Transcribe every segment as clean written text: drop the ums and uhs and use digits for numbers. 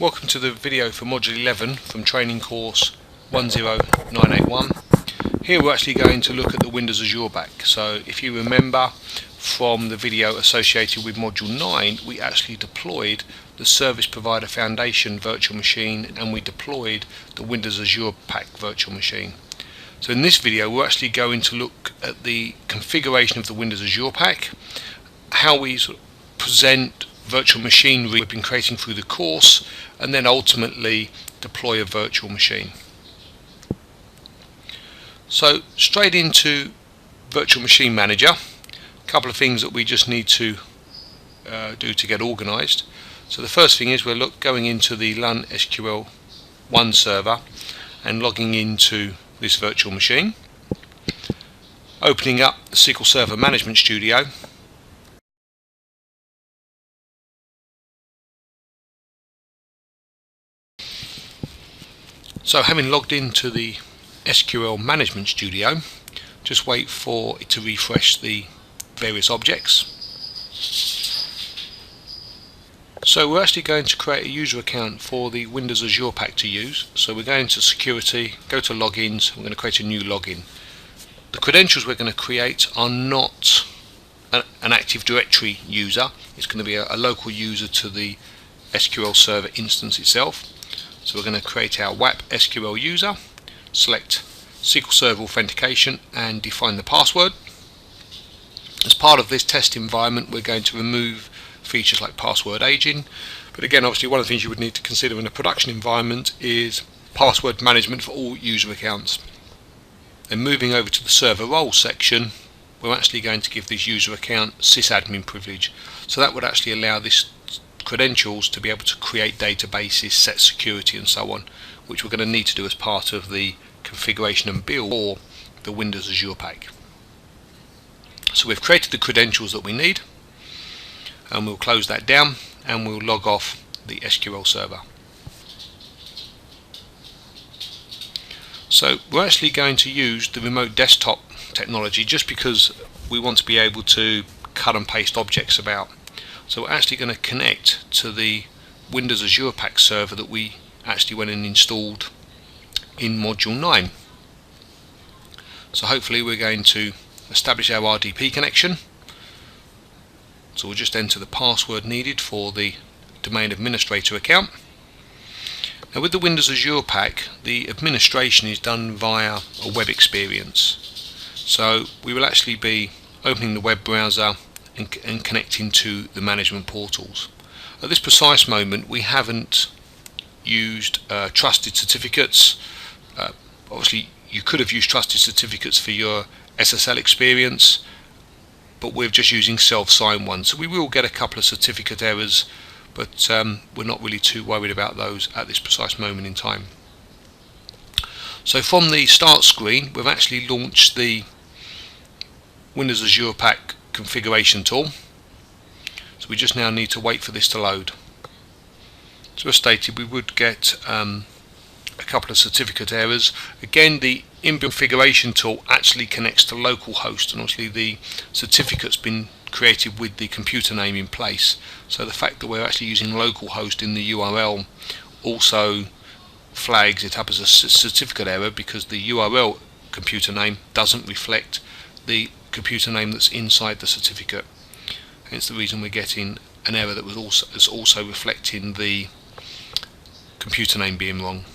Welcome to the video for Module 11 from Training Course 10981. Here we're actually going to look at the Windows Azure back. So if you remember from the video associated with Module 9, we actually deployed the Service Provider Foundation virtual machine and we deployed the Windows Azure Pack virtual machine. So in this video we're actually going to look at the configuration of the Windows Azure Pack, how we sort of present virtual machinery we've been creating through the course, and then ultimately deploy a virtual machine. So straight into Virtual Machine Manager, a couple of things that we just need to do to get organized. So the first thing is we're going into the LUN SQL1 server and logging into this virtual machine, opening up the SQL Server Management Studio. So having logged into the SQL Management Studio, just wait for it to refresh the various objects. So we're actually going to create a user account for the Windows Azure Pack to use. So we're going to Security, go to Logins, we're going to create a new login. The credentials we're going to create are not an Active Directory user, it's going to be a local user to the SQL Server instance itself. So we're going to create our WAP SQL user, select SQL Server Authentication and define the password. As part of this test environment we're going to remove features like password aging, but again obviously one of the things you would need to consider in a production environment is password management for all user accounts. Then moving over to the server roles section, we're actually going to give this user account sysadmin privilege, so that would actually allow this credentials to be able to create databases, set security and so on, which we're going to need to do as part of the configuration and build for the Windows Azure Pack. So we've created the credentials that we need, and we'll close that down and we'll log off the SQL server. So we're actually going to use the remote desktop technology just because we want to be able to cut and paste objects about. So we're actually going to connect to the Windows Azure Pack server that we actually went and installed in Module 9. So hopefully we're going to establish our RDP connection. So we'll just enter the password needed for the domain administrator account. Now with the Windows Azure Pack, the administration is done via a web experience. So we will actually be opening the web browser and connecting to the management portals. At this precise moment we haven't used trusted certificates. Obviously you could have used trusted certificates for your SSL experience, but we're just using self-sign ones, so we will get a couple of certificate errors, but we're not really too worried about those at this precise moment in time. So from the start screen we've actually launched the Windows Azure Pack configuration tool, so we just now need to wait for this to load. So as stated, we would get a couple of certificate errors. Again, the inbuilt configuration tool actually connects to localhost, and obviously the certificate's been created with the computer name in place, so the fact that we're actually using localhost in the URL also flags it up as a certificate error, because the URL computer name doesn't reflect the computer name that's inside the certificate. Hence the reason we're getting an error that is also reflecting the computer name being wrong.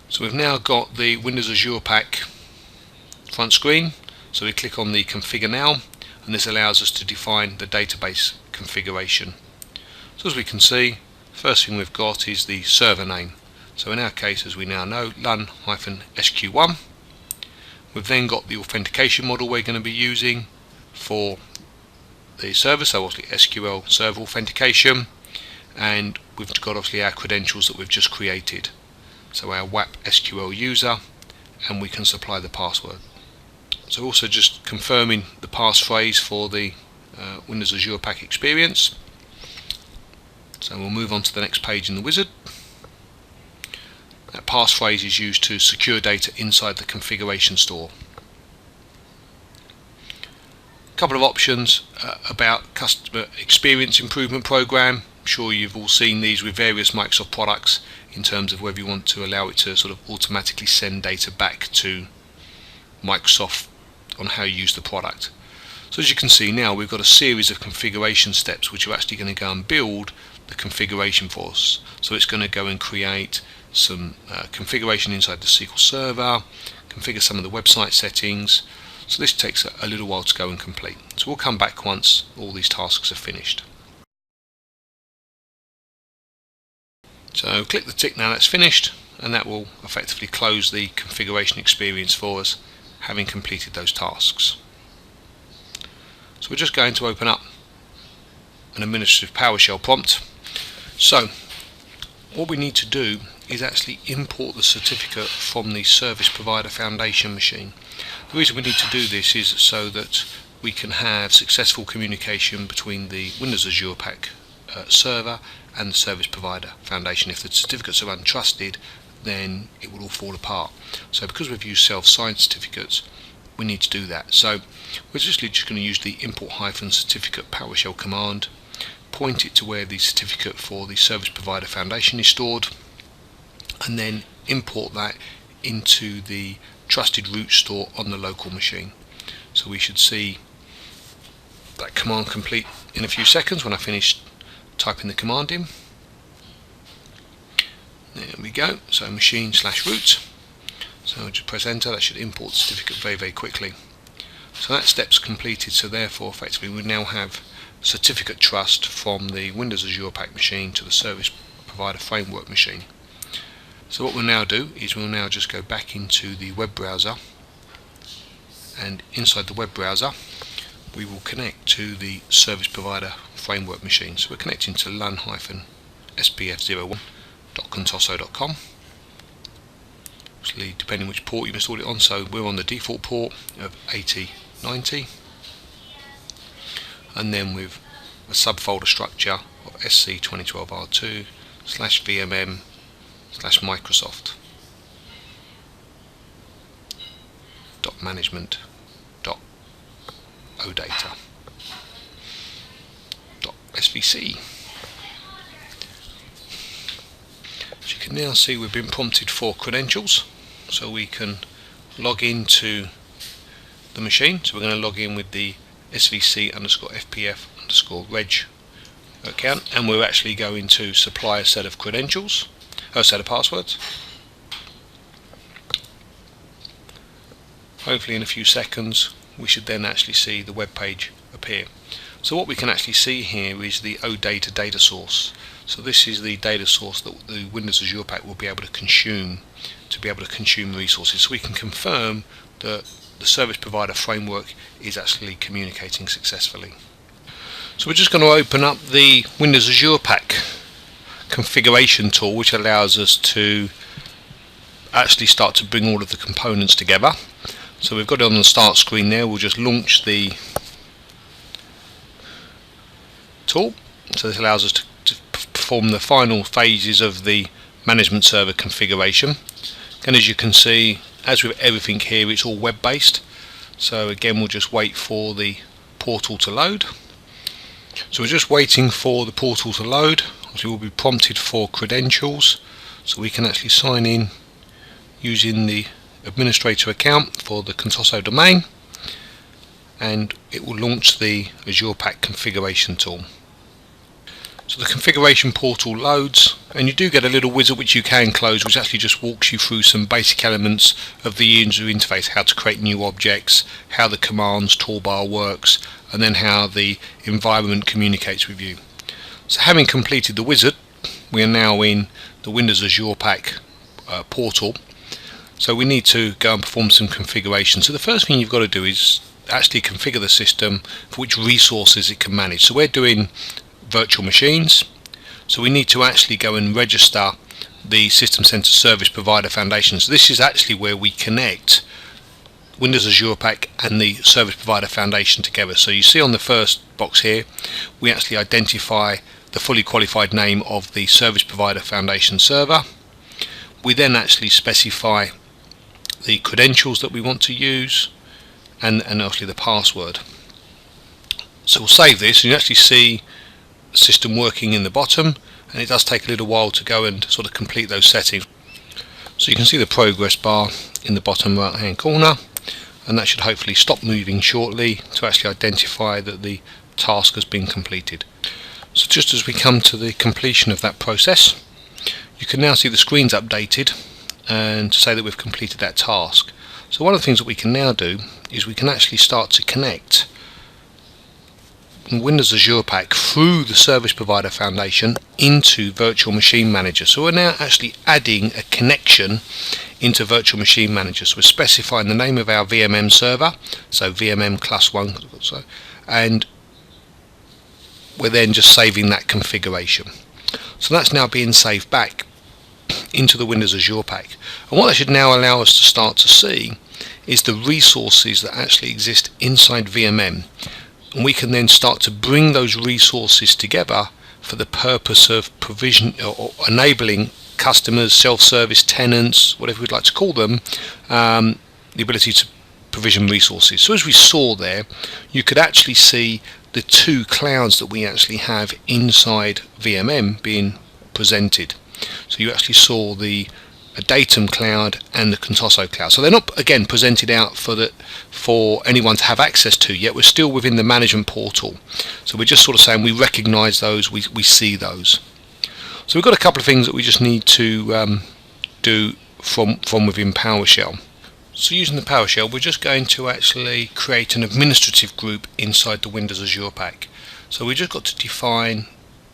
So we've now got the Windows Azure Pack front screen, so we click on the Configure Now, and this allows us to define the database configuration. So as we can see, first thing we've got is the server name. So in our case, as we now know, LUN-SQ1. We've then got the authentication model we're going to be using for the server, so obviously SQL Server Authentication, and we've got obviously our credentials that we've just created, so our WAP SQL user, and we can supply the password. So also just confirming the passphrase for the Windows Azure Pack experience. So we'll move on to the next page in the wizard. That passphrase is used to secure data inside the configuration store. A couple of options about customer experience improvement program. sure you've all seen these with various Microsoft products in terms of whether you want to allow it to sort of automatically send data back to Microsoft on how you use the product. So as you can see now, we've got a series of configuration steps which are actually going to go and build the configuration for us. So it's going to go and create some configuration inside the SQL Server, configure some of the website settings. So this takes a little while to go and complete. So we'll come back once all these tasks are finished. So click the tick now that's finished, and that will effectively close the configuration experience for us, having completed those tasks. So we're just going to open up an administrative PowerShell prompt. So what we need to do is actually import the certificate from the Service Provider Foundation machine. The reason we need to do this is so that we can have successful communication between the Windows Azure Pack server and the Service Provider Foundation. If the certificates are untrusted, then it will all fall apart. So because we've used self-signed certificates, we need to do that. So we're just going to use the import-certificate PowerShell command, point it to where the certificate for the Service Provider Foundation is stored, and then import that into the trusted root store on the local machine. So we should see that command complete in a few seconds when I finish typing the command in. There we go. So machine/root. So just press enter. That should import the certificate very quickly. So that step's completed. So therefore, effectively, we now have certificate trust from the Windows Azure Pack machine to the Service Provider Framework machine. So what we'll now do is we'll now just go back into the web browser, and inside the web browser we will connect to the Service Provider Framework machine. So we're connecting to lun-spf01.contoso.com. Obviously, depending which port you've installed it on, so we're on the default port of 8090, and then with a subfolder structure of sc2012r/vmm/microsoft.management.odata.svc. As you can now see, we've been prompted for credentials, so we can log into the machine. So we're going to log in with the svc_fpf_reg account, and we're actually going to supply a set of credentials, a set of passwords. Hopefully in a few seconds we should then actually see the web page appear. So what we can actually see here is the OData data source. So this is the data source that the Windows Azure Pack will be able to consume resources. So we can confirm that the Service Provider Framework is actually communicating successfully. So we're just going to open up the Windows Azure Pack configuration tool, which allows us to actually start to bring all of the components together. So we've got it on the start screen there. We'll just launch the tool. So this allows us to perform the final phases of the management server configuration. And as you can see, as with everything here, it's all web based. So again, we'll just wait for the portal to load. So we're just waiting for the portal to load. So we'll be prompted for credentials, so we can actually sign in using the administrator account for the Contoso domain, and it will launch the Azure Pack configuration tool. So the configuration portal loads, and you do get a little wizard which you can close, which actually just walks you through some basic elements of the user interface, how to create new objects, how the commands toolbar works, and then how the environment communicates with you. So having completed the wizard, we are now in the Windows Azure Pack portal. So we need to go and perform some configuration. So the first thing you've got to do is actually configure the system for which resources it can manage. So we're doing virtual machines, so we need to actually go and register the System Center Service Provider Foundation. So this is actually where we connect Windows Azure Pack and the Service Provider Foundation together. So you see on the first box here, we actually identify the fully qualified name of the Service Provider Foundation server. We then actually specify the credentials that we want to use, and obviously the password. So we'll save this, and you actually see system working in the bottom, and it does take a little while to go and sort of complete those settings. So you can see the progress bar in the bottom right hand corner, and that should hopefully stop moving shortly to actually identify that the task has been completed. So just as we come to the completion of that process, you can now see the screen's updated and to say that we've completed that task. So one of the things that we can now do is we can actually start to connect Windows Azure Pack through the Service Provider Foundation into Virtual Machine Manager. So we're now actually adding a connection into Virtual Machine Manager. So we're specifying the name of our VMM server, so VMM class 1, and we're then just saving that configuration. So that's now being saved back into the Windows Azure Pack. And what that should now allow us to start to see is the resources that actually exist inside VMM. And we can then start to bring those resources together for the purpose of provision or enabling customers, self-service tenants, whatever we'd like to call them, the ability to provision resources. So as we saw there, you could actually see the two clouds that we actually have inside VMM being presented. So you actually saw the Datum cloud and the Contoso cloud. So they're not, again, presented out for anyone to have access to yet. We're still within the management portal. So we're just sort of saying we recognize those, we see those. So we've got a couple of things that we just need to do from within PowerShell. So using the PowerShell, we're just going to actually create an administrative group inside the Windows Azure Pack. So we've just got to define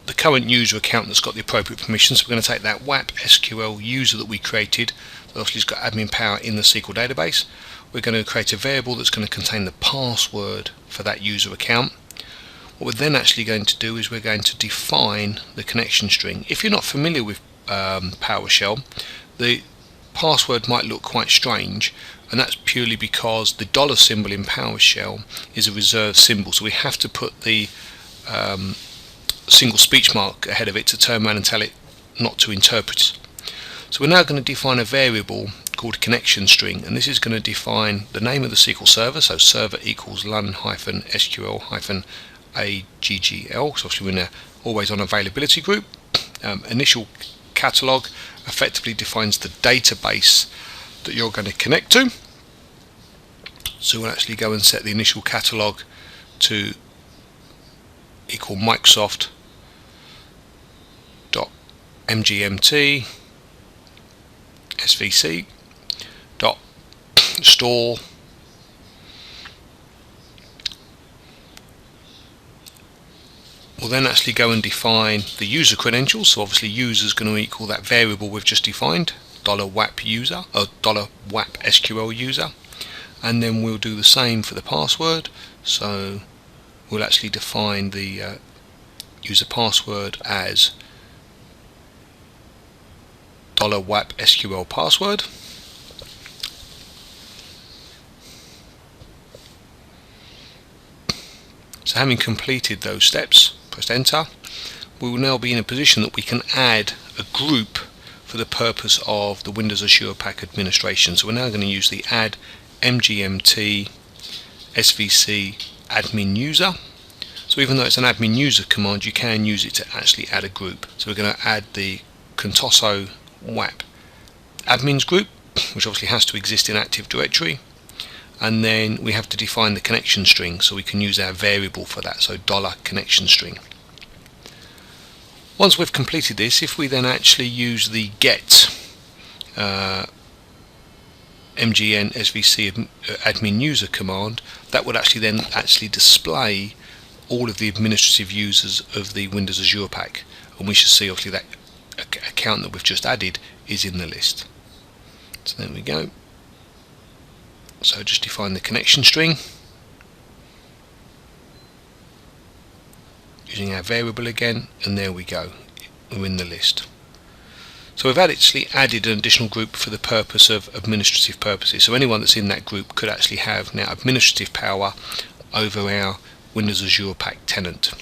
the current user account that's got the appropriate permissions. So we're going to take that WAP SQL user that we created, that obviously has got admin power in the SQL database. We're going to create a variable that's going to contain the password for that user account. What we're then actually going to do is we're going to define the connection string. If you're not familiar with PowerShell, the password might look quite strange, and that's purely because the dollar symbol in PowerShell is a reserved symbol, so we have to put the single speech mark ahead of it to turn around and tell it not to interpret. So we're now going to define a variable called connection string, and this is going to define the name of the SQL server, so server equals lun-sql-aggl, so obviously we're in a always on availability group. Initial catalog effectively defines the database that you're going to connect to. So we'll actually go and set the initial catalog to equal Microsoft.mgmt svc dot store we'll then actually go and define the user credentials. So obviously user is going to equal that variable we've just defined, $WAP user or $WAP SQL user, and then we'll do the same for the password. So we'll actually define the user password as $WAP SQL password. So having completed those steps, press enter, we will now be in a position that we can add a group for the purpose of the Windows Azure Pack administration. So we're now going to use the add mgmt svc admin user. So even though it's an admin user command, you can use it to actually add a group. So we're going to add the Contoso WAP admins group, which obviously has to exist in Active Directory, and then we have to define the connection string, so we can use our variable for that, so $connection string. Once we've completed this, if we then actually use the get mgn svc admin user command, that would actually then display all of the administrative users of the Windows Azure Pack, and we should see obviously that account that we've just added is in the list. So there we go. So just define the connection string using our variable again, and there we go, we're in the list. So we've actually added an additional group for the purpose of administrative purposes. So anyone that's in that group could actually have now administrative power over our Windows Azure Pack tenant.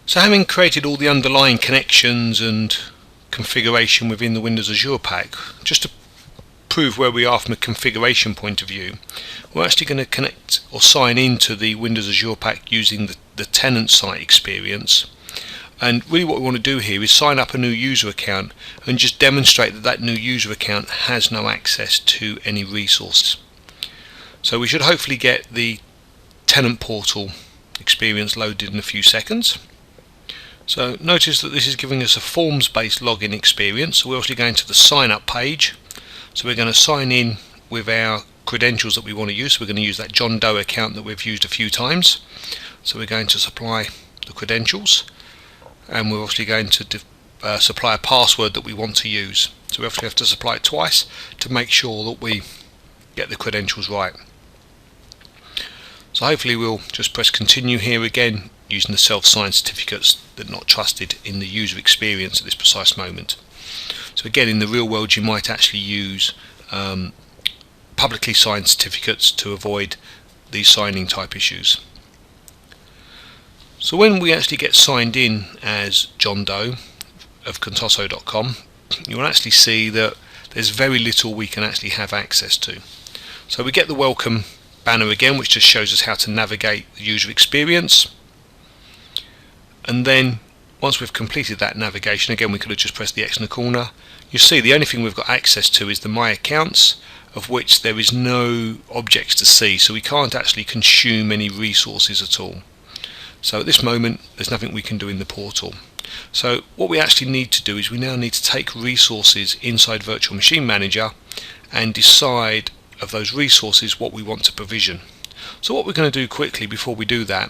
So having created all the underlying connections and configuration within the Windows Azure Pack, just to prove where we are from a configuration point of view, we're actually going to connect or sign into the Windows Azure Pack using the the tenant site experience. And really what we want to do here is sign up a new user account and just demonstrate that that new user account has no access to any resources. So we should hopefully get the tenant portal experience loaded in a few seconds. So notice that this is giving us a forms based login experience. So we're actually going to the sign up page. So we're going to sign in with our credentials that we want to use. So we're going to use that John Doe account that we've used a few times. So we're going to supply the credentials, and we're obviously going to supply a password that we want to use. So we actually have to supply it twice to make sure that we get the credentials right. So hopefully we'll just press continue here again, using the self-signed certificates that are not trusted in the user experience at this precise moment. So again, in the real world you might actually use publicly signed certificates to avoid these signing type issues. So when we actually get signed in as John Doe of Contoso.com, you will actually see that there's very little we can actually have access to. So we get the welcome banner again, which just shows us how to navigate the user experience. And then once we've completed that navigation, again we could have just pressed the X in the corner. You see the only thing we've got access to is the My Accounts, of which there is no objects to see, so we can't actually consume any resources at all. So at this moment there's nothing we can do in the portal. So what we actually need to do is we now need to take resources inside Virtual Machine Manager and decide of those resources what we want to provision. So what we're going to do quickly before we do that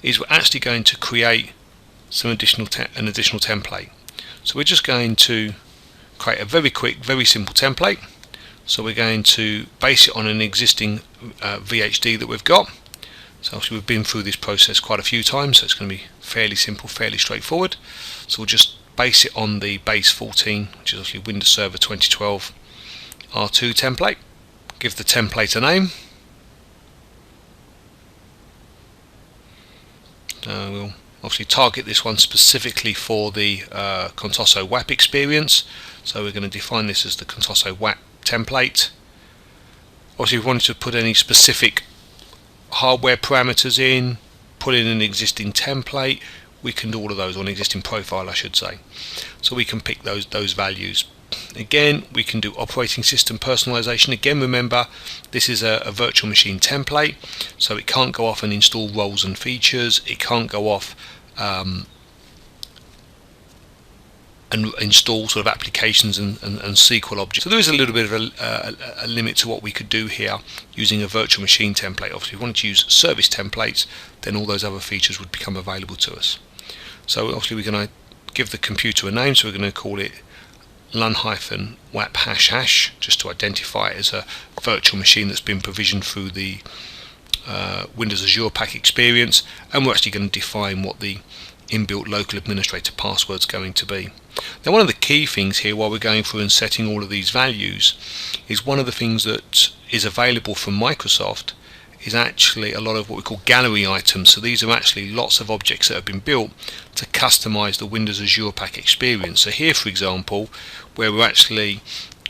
is we're actually going to create an additional template. So we're just going to create a very quick, very simple template. So we're going to base it on an existing VHD that we've got. So obviously we've been through this process quite a few times, so it's going to be fairly simple, fairly straightforward. So we'll just base it on the base 14, which is obviously Windows Server 2012 R2 template. Give the template a name. We'll obviously target this one specifically for the Contoso WAP experience. So we're going to define this as the Contoso WAP template. Obviously, if we wanted to put any specific hardware parameters in, put in an existing template, we can do all of those, on an existing profile I should say. So we can pick those values. Again, we can do operating system personalization. Again, remember this is a virtual machine template, so it can't go off and install roles and features. It can't go off and install sort of applications and SQL objects. So there is a little bit of a limit to what we could do here using a virtual machine template. Obviously, if we want to use service templates, then all those other features would become available to us. So obviously we're going to give the computer a name, so we're going to call it LUN-WAP ##, just to identify it as a virtual machine that's been provisioned through the Windows Azure Pack experience, and we're actually going to define what the inbuilt local administrator password is going to be. Now, one of the key things here while we're going through and setting all of these values is one of the things that is available from Microsoft is actually a lot of what we call gallery items. So these are actually lots of objects that have been built to customize the Windows Azure Pack experience. So here, for example, where we're actually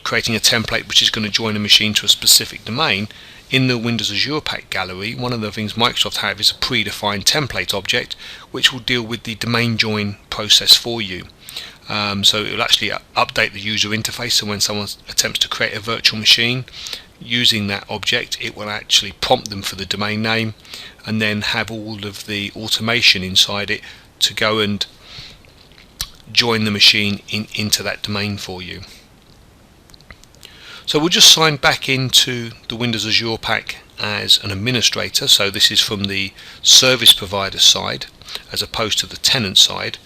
creating a template which is going to join a machine to a specific domain, in the Windows Azure Pack gallery, one of the things Microsoft have is a predefined template object which will deal with the domain join process for you. So it will actually update the user interface, so when someone attempts to create a virtual machine using that object, it will actually prompt them for the domain name and then have all of the automation inside it to go and join the machine into that domain for you. So we'll just sign back into the Windows Azure Pack as an administrator. So this is from the service provider side as opposed to the tenant side,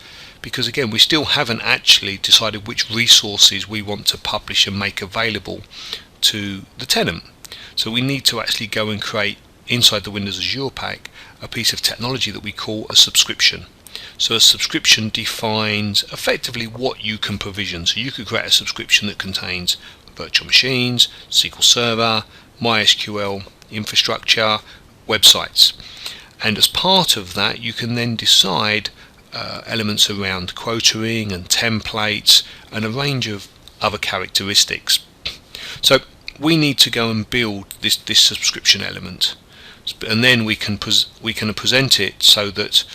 because again we still haven't actually decided which resources we want to publish and make available to the tenant. So we need to actually go and create inside the Windows Azure Pack a piece of technology that we call a subscription. So a subscription defines effectively what you can provision. So you could create a subscription that contains virtual machines, SQL Server, MySQL, infrastructure, websites. And as part of that you can then decide elements around quotering and templates and a range of other characteristics. So we need to go and build this subscription element. and then we can present it so that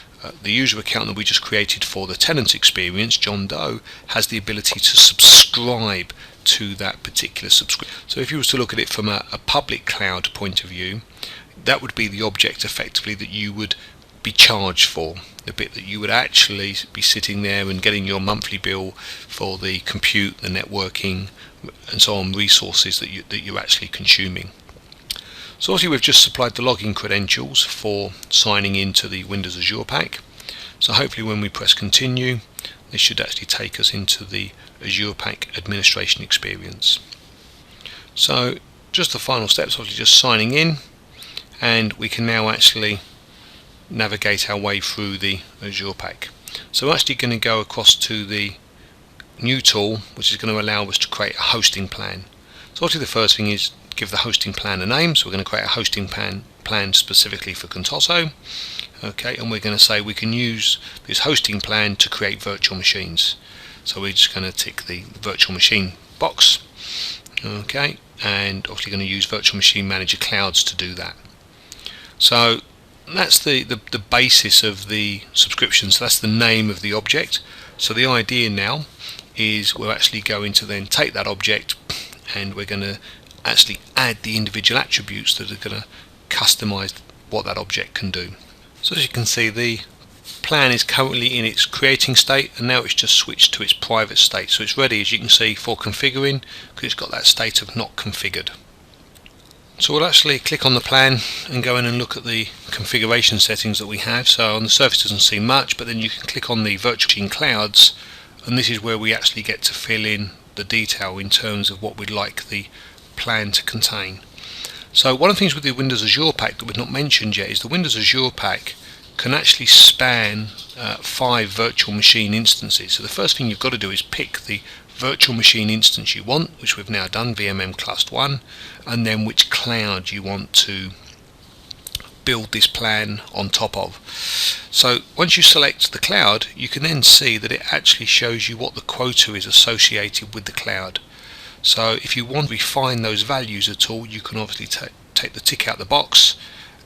the user account that we just created for the tenant experience, John Doe, has the ability to subscribe to that particular subscription. So if you were to look at it from a public cloud point of view, that would be the object effectively that you would be charged for, the bit that you would actually be sitting there and getting your monthly bill for the compute, the networking, and so on, resources that you're actually consuming. So obviously we've just supplied the login credentials for signing into the Windows Azure Pack. So hopefully when we press continue, this should actually take us into the Azure Pack administration experience. So just the final steps, obviously just signing in, and we can now actually navigate our way through the Azure Pack. So we're actually going to go across to the new tool, which is going to allow us to create a hosting plan. So obviously the first thing is give the hosting plan a name. So we're going to create a hosting plan specifically for Contoso. Okay, and we're going to say we can use this hosting plan to create virtual machines. So we're just going to tick the virtual machine box. Okay, and obviously going to use Virtual Machine Manager Clouds to do that. So that's the basis of the subscription. So that's the name of the object. So the idea now is we're actually going to then take that object and we're going to actually add the individual attributes that are going to customize what that object can do. So as you can see, the plan is currently in its creating state, and now it's just switched to its private state. So it's ready, as you can see, for configuring, because it's got that state of not configured. So we'll actually click on the plan and go in and look at the configuration settings that we have. So on the surface it doesn't seem much, but then you can click on the Virtual Machine Clouds, and this is where we actually get to fill in the detail in terms of what we'd like the plan to contain. So one of the things with the Windows Azure Pack that we've not mentioned yet is the Windows Azure Pack can actually span 5 virtual machine instances. So the first thing you've got to do is pick the virtual machine instance you want, which we've now done, VMM Cluster 1, and then which cloud you want to build this plan on top of. So once you select the cloud, you can then see that it actually shows you what the quota is associated with the cloud. So if you want to refine those values at all, you can obviously take the tick out the box,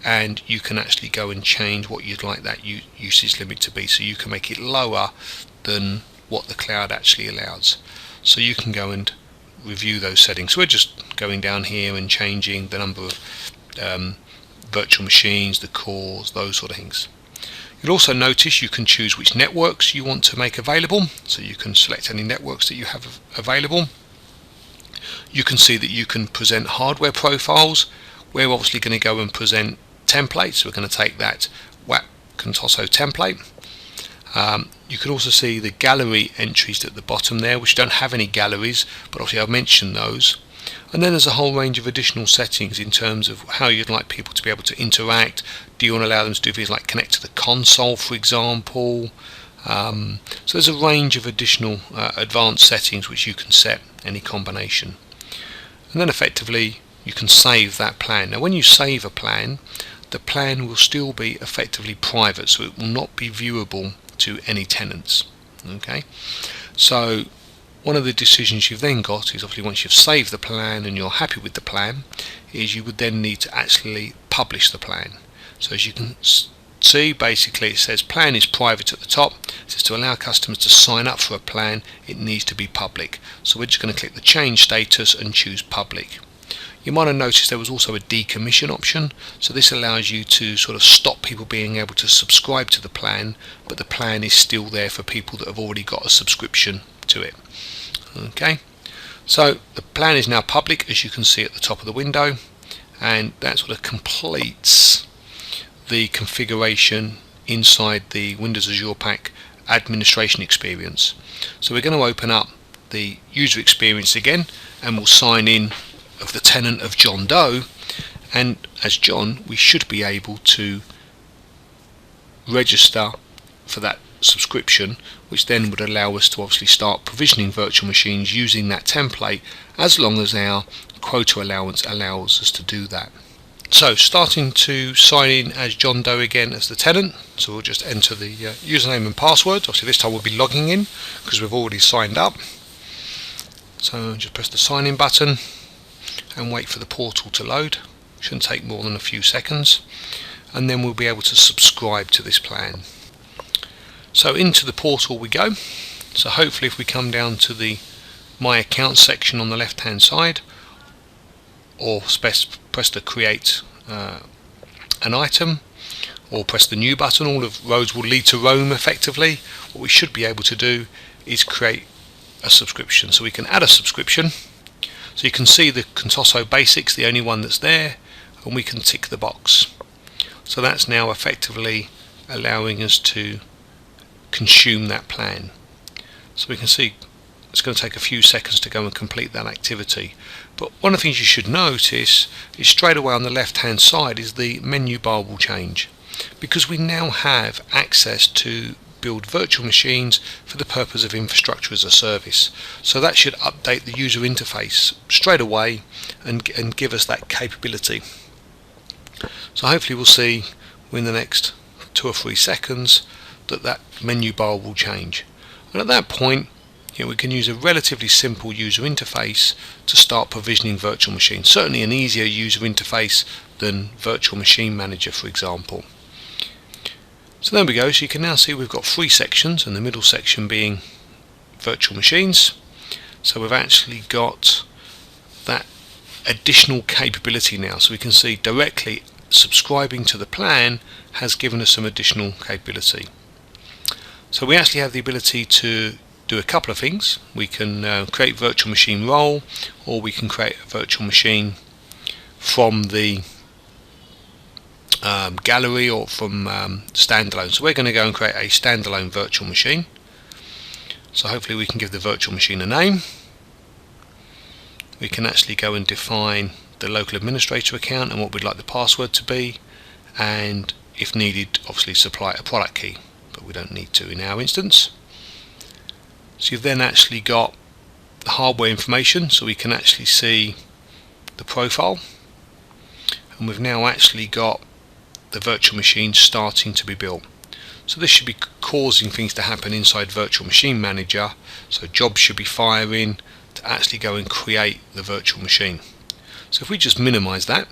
and you can actually go and change what you'd like that usage limit to be. So you can make it lower than what the cloud actually allows. So you can go and review those settings. So we're just going down here and changing the number of virtual machines, the cores, those sort of things. You'll also notice you can choose which networks you want to make available. So you can select any networks that you have available. You can see that you can present hardware profiles. We're obviously going to go and present templates. So we're going to take that WAP Contoso template. You can also see the gallery entries at the bottom there, which don't have any galleries, but obviously I've mentioned those. And then there's a whole range of additional settings in terms of how you'd like people to be able to interact. Do you want to allow them to do things like connect to the console, for example? So there's a range of additional advanced settings which you can set any combination. And then effectively you can save that plan. Now when you save a plan, the plan will still be effectively private, so it will not be viewable to any tenants. Okay, so one of the decisions you've then got is obviously once you've saved the plan and you're happy with the plan, is you would then need to actually publish the plan. So as you can see, basically it says plan is private at the top. It says to allow customers to sign up for a plan, it needs to be public. So we're just going to click the change status and choose public. You might have noticed there was also a decommission option, so this allows you to sort of stop people being able to subscribe to the plan, but the plan is still there for people that have already got a subscription to it. Okay, so the plan is now public, as you can see at the top of the window, and that sort of completes the configuration inside the Windows Azure Pack administration experience. So we're going to open up the user experience again, and we'll sign in of the tenant of John Doe, and as John we should be able to register for that subscription, which then would allow us to obviously start provisioning virtual machines using that template, as long as our quota allowance allows us to do that. So starting to sign in as John Doe again as the tenant, so we'll just enter the username and password. Obviously this time we'll be logging in because we've already signed up. So just press the sign in button and wait for the portal to load. Shouldn't take more than a few seconds, and then we'll be able to subscribe to this plan. So into the portal we go. So hopefully if we come down to the My Account section on the left hand side, or press the Create an Item, or press the New button, all of roads will lead to Rome effectively. What we should be able to do is create a subscription. So we can add a subscription. So you can see the Contoso Basics, the only one that's there, and we can tick the box. So that's now effectively allowing us to consume that plan. So we can see it's going to take a few seconds to go and complete that activity. But one of the things you should notice is straight away on the left hand side is the menu bar will change, because we now have access to build virtual machines for the purpose of infrastructure as a service. So that should update the user interface straight away and give us that capability. So hopefully we'll see in the next 2 or 3 seconds that menu bar will change, and at that point we can use a relatively simple user interface to start provisioning virtual machines. Certainly an easier user interface than Virtual Machine Manager, for example. So there we go. So you can now see we've got 3 sections, and the middle section being virtual machines. So we've actually got that additional capability now. So we can see directly subscribing to the plan has given us some additional capability. So we actually have the ability to do a couple of things. We can create virtual machine role, or we can create a virtual machine from the gallery or from standalone. So we're going to go and create a standalone virtual machine. So hopefully we can give the virtual machine a name. We can actually go and define the local administrator account and what we'd like the password to be, and if needed obviously supply a product key, but we don't need to in our instance. So you've then actually got the hardware information, so we can actually see the profile, and we've now actually got the virtual machine starting to be built. So this should be causing things to happen inside Virtual Machine Manager. So jobs should be firing to actually go and create the virtual machine. So if we just minimize that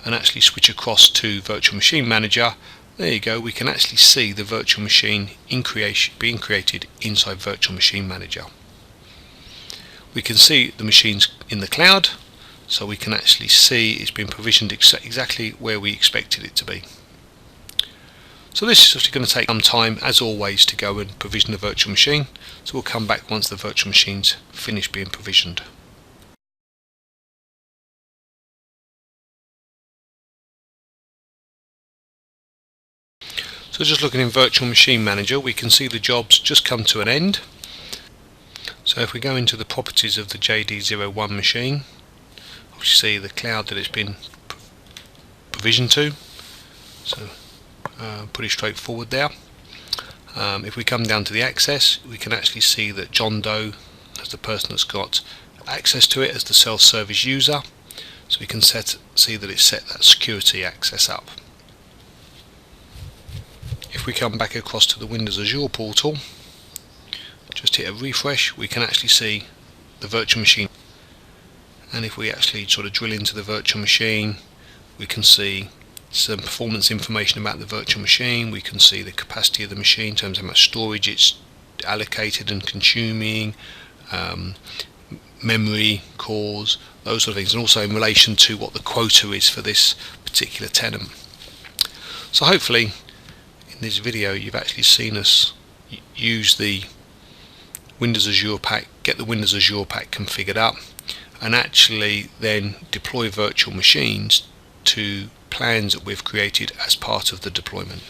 and actually switch across to Virtual Machine Manager, there you go, we can actually see the virtual machine being created inside Virtual Machine Manager. We can see the machines in the cloud, so we can actually see it's been provisioned exactly where we expected it to be. So this is actually going to take some time, as always, to go and provision the virtual machine. So we'll come back once the virtual machine's finished being provisioned. So just looking in Virtual Machine Manager, we can see the jobs just come to an end. So if we go into the properties of the JD01 machine, we see the cloud that it's been provisioned to. So pretty straightforward there. If we come down to the access, we can actually see that John Doe as the person that's got access to it as the self-service user. So we can see that it's set that security access up. If we come back across to the Windows Azure portal, just hit a refresh, we can actually see the virtual machine. And if we actually sort of drill into the virtual machine, we can see some performance information about the virtual machine. We can see the capacity of the machine in terms of how much storage it's allocated and consuming, memory, cores, those sort of things, and also in relation to what the quota is for this particular tenant. So hopefully in this video you've actually seen us use the Windows Azure Pack, get the Windows Azure Pack configured up, and actually then deploy virtual machines to plans that we've created as part of the deployment.